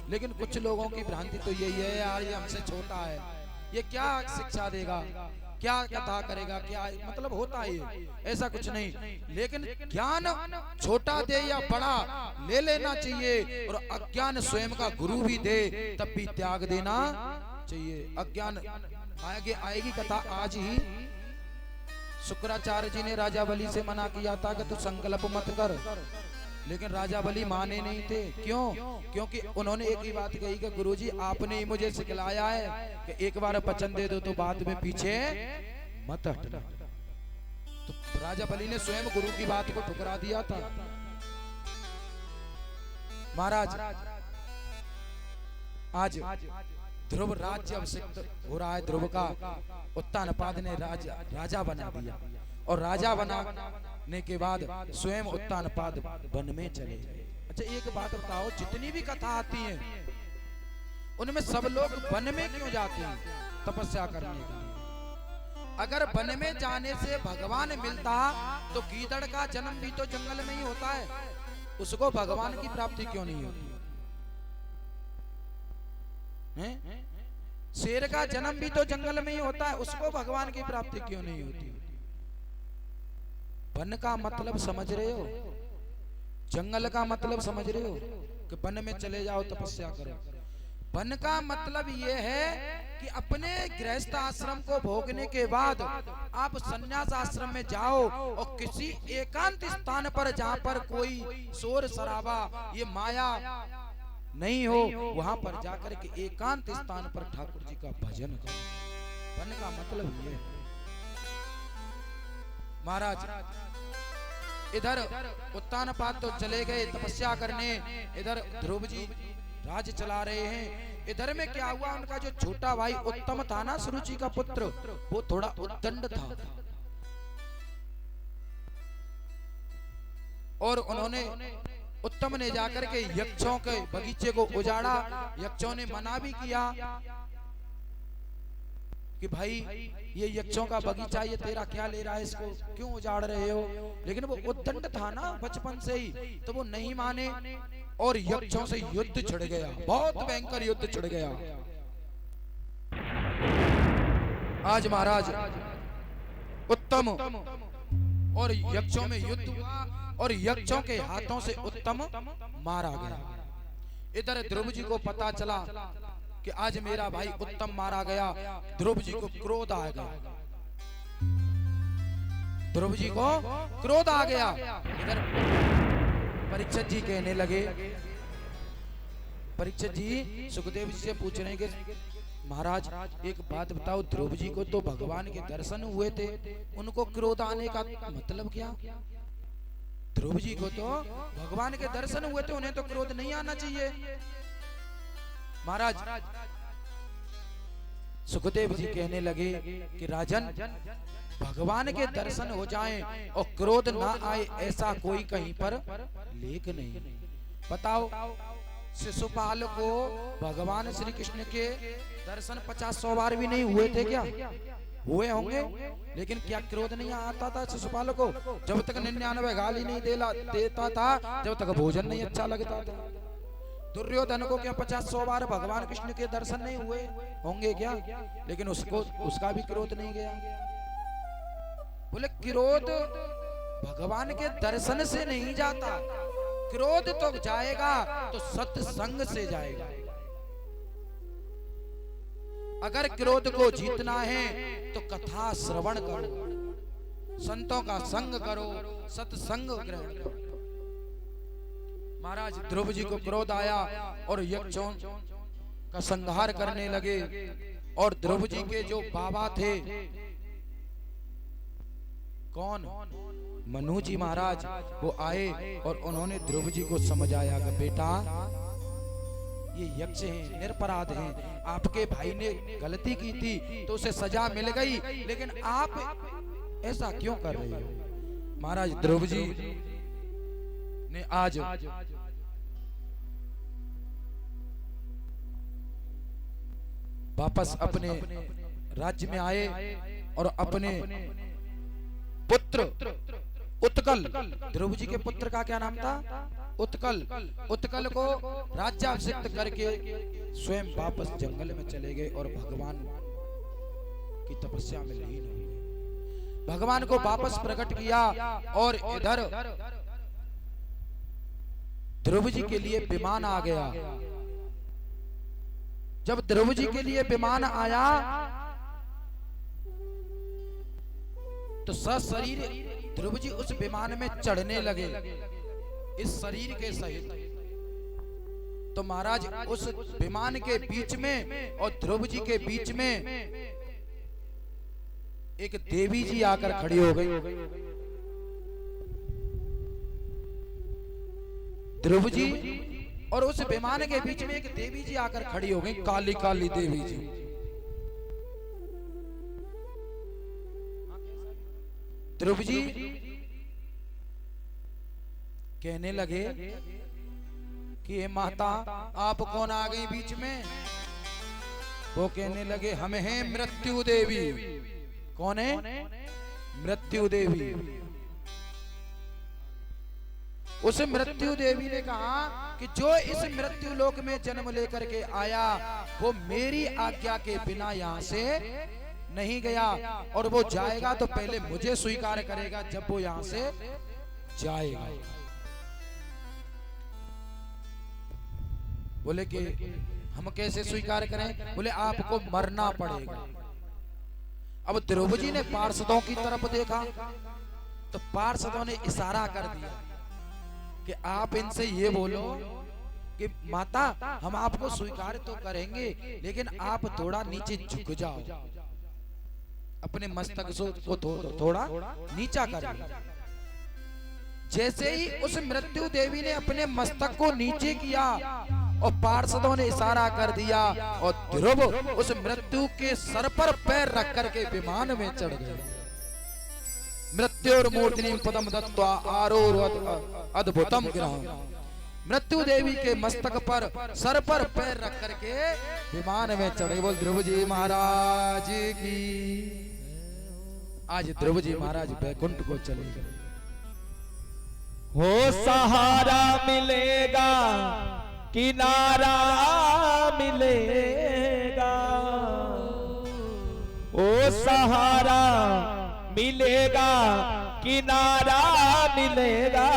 लेकिन कुछ लोगों की भ्रांति तो यही है यार, ये हमसे छोटा है, ये क्या शिक्षा देगा, क्या कथा करेगा, क्या मतलब होता है ये, ऐसा कुछ नहीं। लेकिन ज्ञान छोटा दे या बड़ा ले लेना चाहिए, और अज्ञान स्वयं का गुरु भी दे तब भी त्याग देना चाहिए। अज्ञान आगे आएगी कथा आज ही। शुक्राचार्य जी ने राजा बलि से मना किया था कि तू संकल्प मत कर, लेकिन राजा बलि माने नहीं थे। क्यों? क्योंकि उन्होंने एक ही बात कही कि गुरुजी आपने ही मुझे सिखलाया है कि एक बार वचन दे दो तो बाद में पीछे मत हटना। तो राजा बलि ने स्वयं गुरु की बात को ठुकरा दिया था। महाराज आज ध्रुव राज्य अभिषिक्त हो रहा है, ध्रुव का उत्तानपाद ने राजा बना दिया, और राजा बनाने के बाद स्वयं उत्तानपाद वन में चले गए। अच्छा एक बात बताओ, जितनी भी कथा आती है उनमें सब लोग वन में क्यों जाते हैं? तपस्या करने के लिए। अगर वन में जाने से भगवान मिलता तो गीदड़ का जन्म भी तो जंगल में ही होता है, उसको भगवान की प्राप्ति क्यों नहीं होती है? शेर का जन्म भी तो जंगल में ही होता है, उसको भगवान की प्राप्ति क्यों नहीं होती? वन का मतलब समझ रहे हो? जंगल का मतलब समझ रहे हो कि वन में चले जाओ तपस्या करो। वन का मतलब ये है कि अपने गृहस्थ आश्रम को भोगने के बाद आप संन्यास आश्रम में जाओ, और किसी एकांत स्थान पर जहाँ पर कोई शोर शराबा ये माया नहीं हो, वहां पर जाकर के एकांत स्थान पर ठाकुर जी का भजन करो। वन का मतलब ये है। महाराज इधर उत्तानपाद तो चले गए तपस्या करने, इधर ध्रुव जी राज चला रहे हैं। इधर में क्या हुआ, उनका जो छोटा भाई उत्तम था ना, सुरुचि का पुत्र, वो थोड़ा उद्दंड था, और उन्होंने उत्तम ने जाकर के यक्षों के बगीचे को उजाड़ा। यक्षों ने मना भी किया कि भाई ये यक्षों का बगीचा, ये तेरा क्या ले रहा है, इसको क्यों उजाड़ रहे हो? लेकिन वो उद्दंड था ना बचपन से ही, तो वो नहीं माने, और यक्षों से युद्ध छिड़ गया, बहुत भयंकर युद्ध छिड़ गया। आज महाराज उत्तम और यक्षों में युद्ध हुआ, और यक्षों के हाथों से उत्तम मारा गया। इधर ध्रुव जी को पता चला कि आज मेरा भाई उत्तम मारा गया। ध्रुव जी को क्रोध आ गया, ध्रुव जी को क्रोध आ गया। इधर परीक्षित जी कहने लगे, परीक्षित जी सुखदेव जी से पूछ रहे हैं कि महाराज एक बात बताओ, ध्रुव जी को तो भगवान के दर्शन हुए थे, उनको क्रोध आने का मतलब क्या? ध्रुव जी को तो भगवान के दर्शन हुए थे, उन्हें तो क्रोध नहीं आना चाहिए। महाराज सुखदेव जी कहने लगे कि राजन, भगवान के दर्शन हो जाएं और क्रोध ना आए, ऐसा कोई कहीं पर लेख नहीं। बताओ, शिशुपाल को भगवान श्री कृष्ण के दर्शन 50-100 बार भी नहीं हुए थे क्या? हुए होंगे, लेकिन क्या क्रोध नहीं आता था शिशुपाल को? जब तक 99 गाली नहीं देता था, जब तक भोजन नहीं अच्छा लगता था। दुर्योधन को क्या 50-100 बार भगवान कृष्ण के दर्शन नहीं हुए होंगे क्या? लेकिन उसका भी क्रोध नहीं गया। बोले क्रोध भगवान के दर्शन से नहीं जाता, क्रोध तो जाएगा तो सत्संग से जाएगा। अगर क्रोध को जीतना है तो कथा श्रवण करो, संतों का संग करो, सत्संग ग्रहण करो। महाराज ध्रुव जी को क्रोध आया और यक्षों का संहार करने लगे, और ध्रुव जी के जो बाबा थे, कौन? मनु जी महाराज, वो आए और उन्होंने ध्रुव जी को समझाया कि बेटा ये यक्ष हैं, निरपराध हैं, आपके भाई ने गलती की थी तो उसे सजा मिल गई, लेकिन आप ऐसा क्यों कर रहे हो? महाराज ध्रुव जी ने आज वापस अपने राज्य में आए और अपने पुत्र उत्कल, ध्रुव जी के पुत्र का क्या नाम था? उत्कल उत्कल को राज्याभिषिक्त करके स्वयं वापस जंगल में चले गए और भगवान की तपस्या में लीन हो गए। भगवान को वापस प्रकट किया और इधर ध्रुव जी के लिए विमान आ गया। जब ध्रुव जी के लिए विमान आया तो सशरीर ध्रुव जी उस विमान में चढ़ने लगे इस शरीर के सहित। तो महाराज उस विमान के बीच में और ध्रुव जी के बीच में एक देवी जी आकर खड़ी हो गई। ध्रुव जी और उस विमान के बीच में एक देवी जी आकर खड़ी हो गई, काली काली देवी जी। ध्रुव जी कहने लगे कि माता आप कौन आ गई बीच में? वो कहने लगे हम हैं मृत्यु देवी। कौन है? मृत्यु देवी। उस मृत्यु देवी ने कहा कि जो इस मृत्यु लोक में जन्म लेकर के आया वो मेरी आज्ञा के बिना यहाँ से नहीं गया, और वो जाएगा तो पहले मुझे स्वीकार करेगा जब वो यहाँ से जाएगा। बोले कि हम कैसे स्वीकार करें? बोले आपको मरना पड़ेगा। अब ध्रुव जी ने पार्षदों की तरफ देखा तो पार्षदों ने इशारा कर दिया कि आप इनसे ये बोलो कि माता हम आपको स्वीकार तो करेंगे लेकिन आप थोड़ा नीचे झुक जाओ, अपने मस्तक को थोड़ा नीचा कर। जैसे ही उस मृत्यु देवी ने अपने मस्तक को नीचे किया और पार्षदों ने इशारा कर दिया और ध्रुव उस मृत्यु के सर पर पैर रख करके विमान में चढ़ गए। मृत्युर मूर्तिनी पदम दत्त्वा आरोहत अद्भुतम गिरहम्। मृत्यु देवी के मस्तक पर सर पर पैर रख करके विमान में चढ़े। बोल ध्रुव जी महाराज की। आज ध्रुव जी महाराज वैकुंठ को चले गए। हो सहारा मिलेगा किनारा मिलेगा, ओ सहारा मिलेगा किनारा मिलेगा,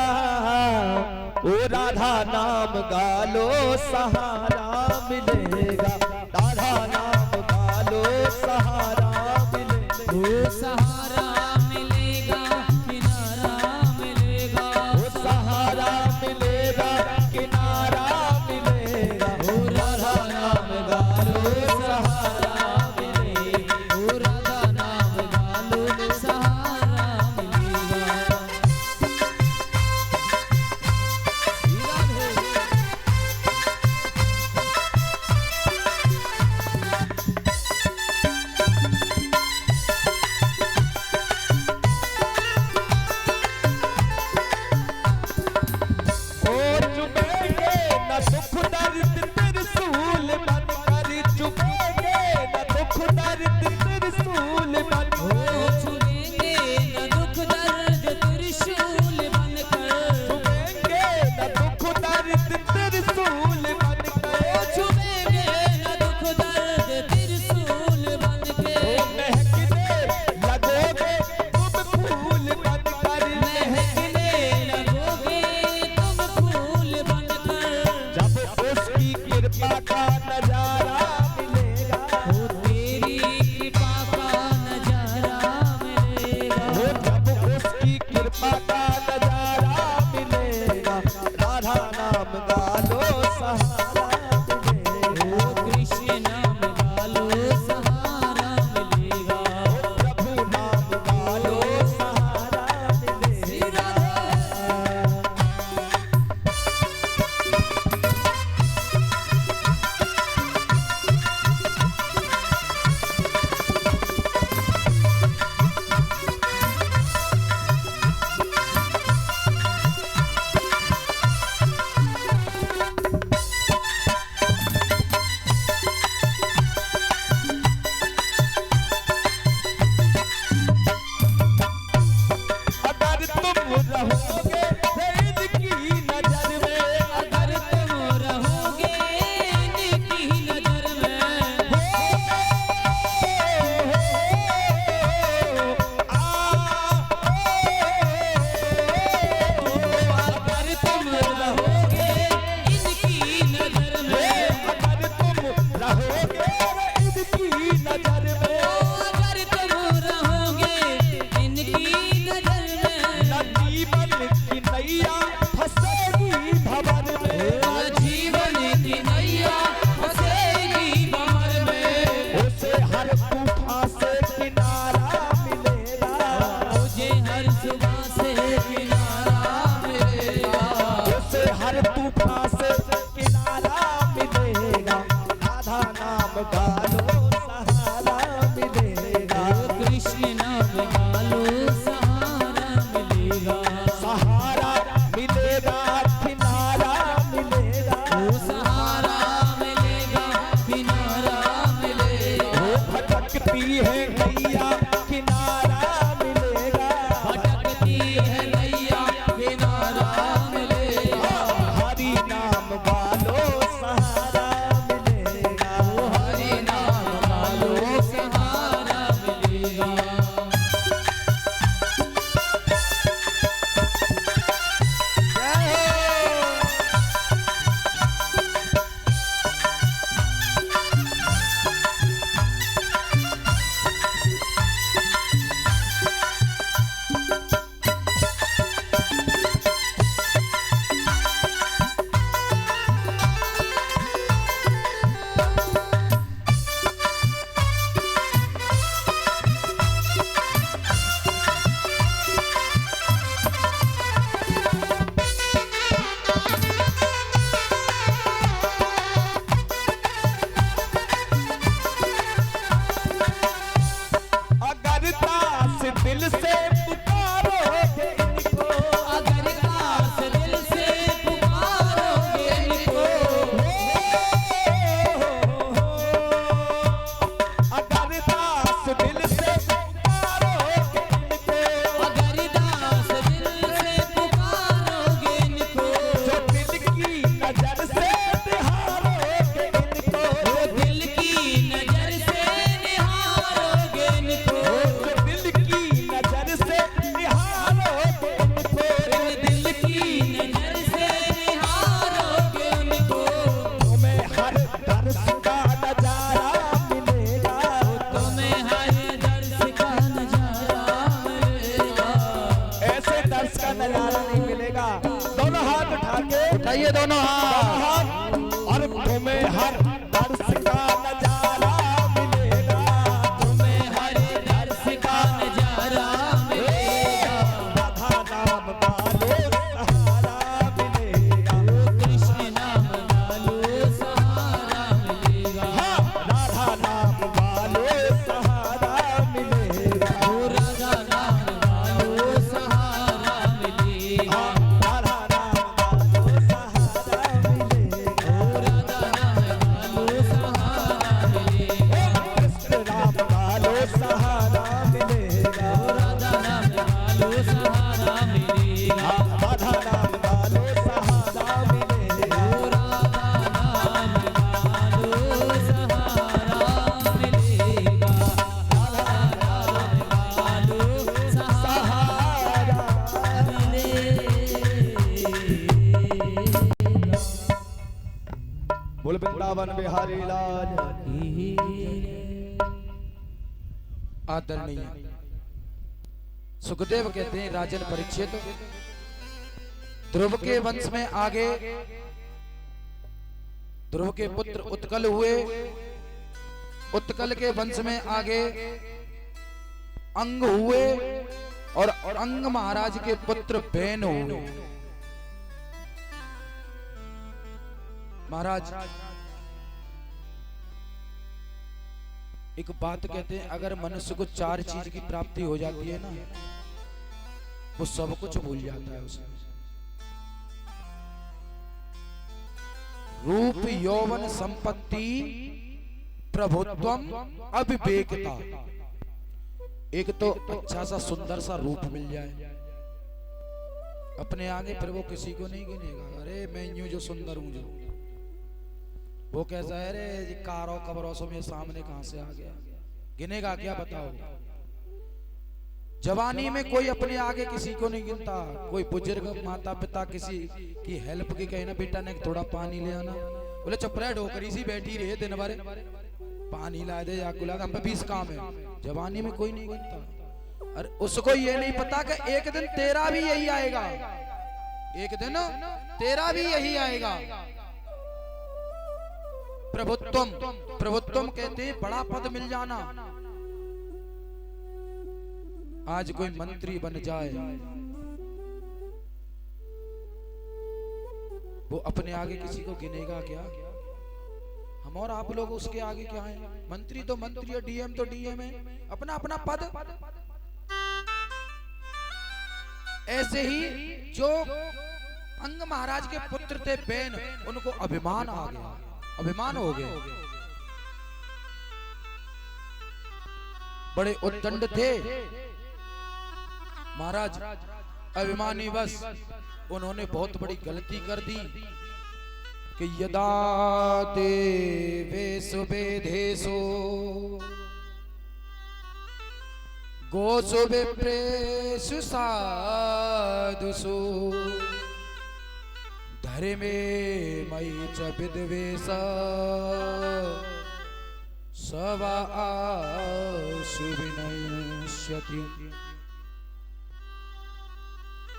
ओ राधा नाम गालो सहारा मिलेगा, राधा नाम गालो सहारा मिलेगा। ओ सहारा मिलेगा किनारा मिलेगा, ओ सहारा मिलेगा किनारा मिलेगा, ओ राधा नाम गालो सहारा मिलेगा, ओ राधा नाम गालो सहारा मिलेगा। बोल वृंदावन बिहारी लाल। आदरणीय सुखदेव कहते हैं, राजन परीक्षित, ध्रुव के वंश में आगे ध्रुव के पुत्र उत्कल हुए, उत्कल के वंश में आगे अंग हुए और अंग महाराज के पुत्र बैन हुए। महाराज एक बात कहते हैं, अगर मनुष्य को 4 चीज की प्राप्ति हो जाती है ना, वो सब कुछ भूल जाता है उसे। रूप, यौवन, संपत्ति, प्रभुत्वम, अविवेकता। एक तो अच्छा सा सुंदर सा रूप मिल जाए अपने आगे, फिर वो किसी को नहीं गिनेगा, अरे मैं यूं जो सुंदर हूं, जो वो कैसा है, रे जी कारों कब्रों से मेरे सामने कहां से आ गया, गिनेगा क्या बताओ। जवानी में कोई अपने आगे किसी को नहीं गिनता। कोई बुजुर्ग माता पिता किसी की हेल्प की कहे ना, बेटा ने थोड़ा पानी ले आना, बोले चपरा ढोकरी सी बैठी रहे दिन भर, पानी ला दे या गुला, हम पे 20 काम है। जवानी में कोई नहीं गिनता। और उसको ये नहीं पता कि एक दिन तेरा भी यही आएगा, एक दिन तेरा भी यही आएगा। प्रभुत्वम, प्रभुत्वम कहते हैं बड़ा पद मिल जाना। आज कोई मंत्री बन जाए, वो अपने आगे किसी को गिनेगा क्या? हम और आप लोग उसके आगे क्या हैं? मंत्री तो मंत्री है, डीएम तो डीएम है, अपना अपना पद। ऐसे ही जो अंग महाराज के पुत्र थे बैन, उनको अभिमान आ गया, अभिमान हो गया। बड़े उद्दंड थे महाराज, अभिमानी बस उन्होंने बहुत बड़ी गलती कर दी कि यदा देवेषु वेदेषु गोषु विप्रेषु साधुषु धर्मे मयि च विद्वेष सवा आशु विनश्यति।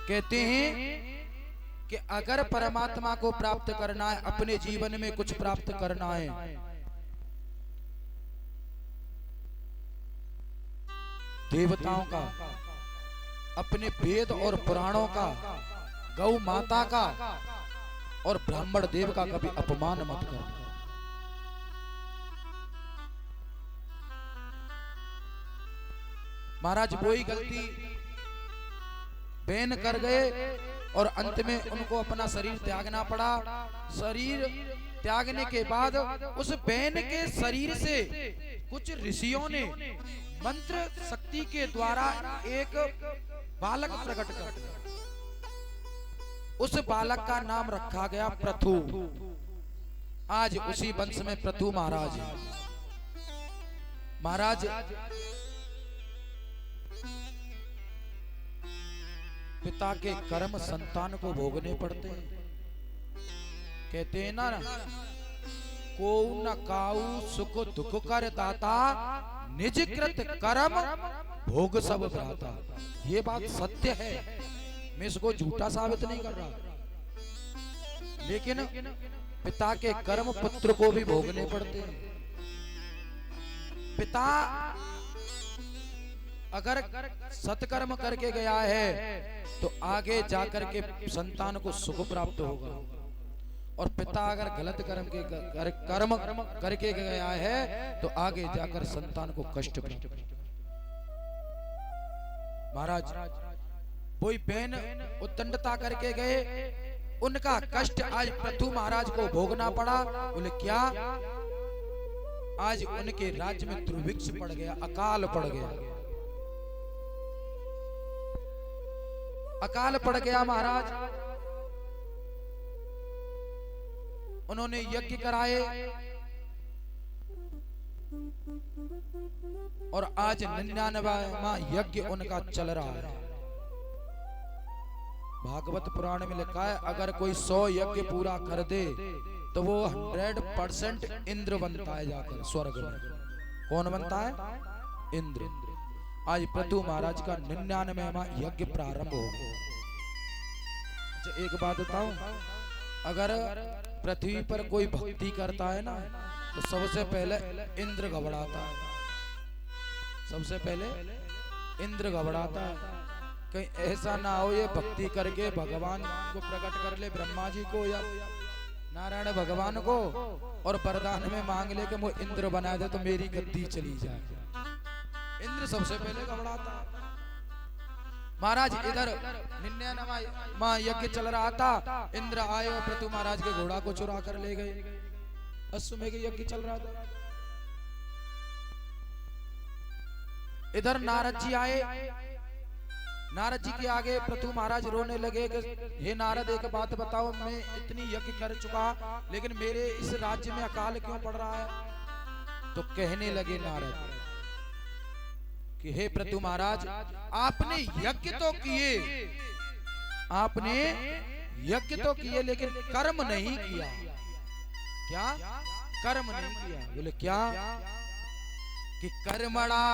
कहते हैं कि अगर परमात्मा को प्राप्त करना है, अपने जीवन में कुछ प्राप्त करना है, देवताओं का, अपने वेद और पुराणों का, गौ माता का और ब्राह्मण देव का कभी अपमान मत करना। महाराज वही गलती बैन कर गए और अंत में उनको अपना शरीर त्यागना पड़ा। शरीर त्यागने के बाद उस बैन के शरीर से कुछ ऋषियों ने मंत्र शक्ति के द्वारा एक बालक प्रकट कर दिया। उस बालक का नाम रखा गया पृथु। आज उसी वंश में पृथु महाराज है। महाराज पिता के कर्म संतान को भोगने पड़ते हैं। कहते हैं ना, को न काऊ सुख दुख कर दाता, निज कृत कर्म भोग सब भ्राता। ये बात सत्य है, मैं इसको झूठा साबित नहीं कर रहा। लेकिन पिता के कर्म पुत्र को भी भोगने पड़ते हैं। पिता अगर सत्कर्म करके गया है तो आगे जाकर के संतान को सुख प्राप्त होगा, और पिता अगर गलत कर्म करके गया है तो आगे जाकर संतान को कष्ट प्राप्त होगा। महाराज कोई बहन उद्दंडता करके गए, उनका कष्ट आज पृथु महाराज को भोगना पड़ा। बोले क्या? आज उनके राज्य में दुर्भिक्ष पड़ गया, अकाल पड़ गया। अकाल पड़ गया महाराज। उन्होंने यज्ञ कराए और आज 99वां यज्ञ उनका चल रहा है। भागवत पुराण में लिखा है, अगर कोई 100 यज्ञ पूरा कर दे तो वो 100% इंद्र बनता है जाकर स्वर्ग में। कौन बनता है? इंद्र। आज पृथु महाराज का 99वां यज्ञ प्रारंभ हो गया। अच्छा एक बात बताऊं, अगर पृथ्वी पर कोई भक्ति करता है ना तो सबसे पहले इंद्र घबराता है। सबसे पहले इंद्र घबराता है, कहीं ऐसा ना हो ये भक्ति करके भगवान को प्रकट कर ले, ब्रह्मा जी को या नारायण भगवान को, और वरदान में मांग ले कि वो इंद्र बना दे तो मेरी गद्दी चली जाए। इंद्र सबसे पहले घबराता है। महाराज इधर 99वां यज्ञ चल रहा था, इंद्र आए और पृथु महाराज के घोड़ा को चुरा कर ले गए। अश्वमेघ यज्ञ चल रहा था। इधर नारद जी आए। नारद जी के आगे पृथु महाराज रोने लगे कि हे नारद एक बात बताओ, मैं इतनी यज्ञ कर चुका लेकिन मेरे इस राज्य में अकाल क्यों पड़ रहा है? तो कहने लगे नारद कि हे पृथु महाराज, आपने यज्ञ तो किए, आपने यज्ञ तो किए लेकिन कर्म नहीं किया। क्या? कर्म नहीं किया। बोले क्या? कि कर्मणा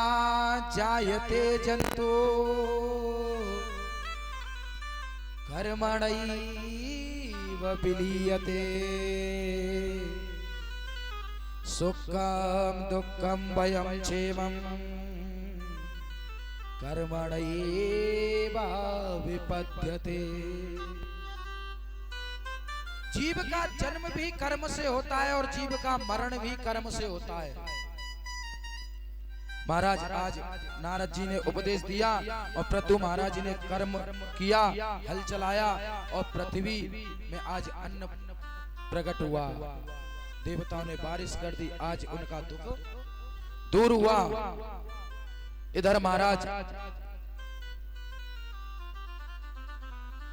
जायते जंतु कर्मणैव विलीयते सुखम दुःखम भयं क्षेमं कर्मणैव विपद्यते। जीव का जन्म भी कर्म से होता है और जीव का मरण भी कर्म से होता है। महाराज आज नारद जी ने उपदेश दिया और पृथु महाराज ने कर्म किया, हल चलाया और पृथ्वी में आज अन्न प्रकट हुआ। देवताओं ने बारिश कर दी, आज उनका दुख दूर हुआ। इधर महाराज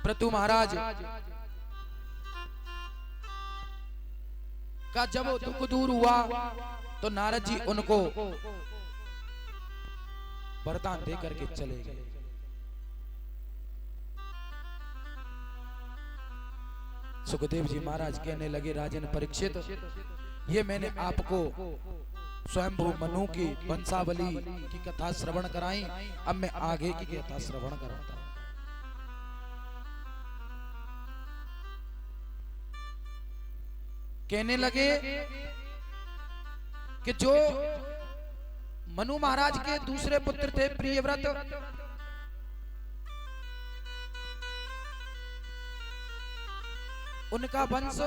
पृथु महाराज का जब दुख दूर हुआ तो नारद जी उनको वरदान दे करके चले गए। सुखदेव जी महाराज कहने लगे राजन परीक्षित, ये मैंने आपको स्वयंभू मनु की वंशावली की कथा श्रवण कराई, अब मैं आगे की कथा श्रवण कराता हूं। कहने लगे कि जो मनु महाराज के दूसरे पुत्र थे प्रियव्रत, उनका वंश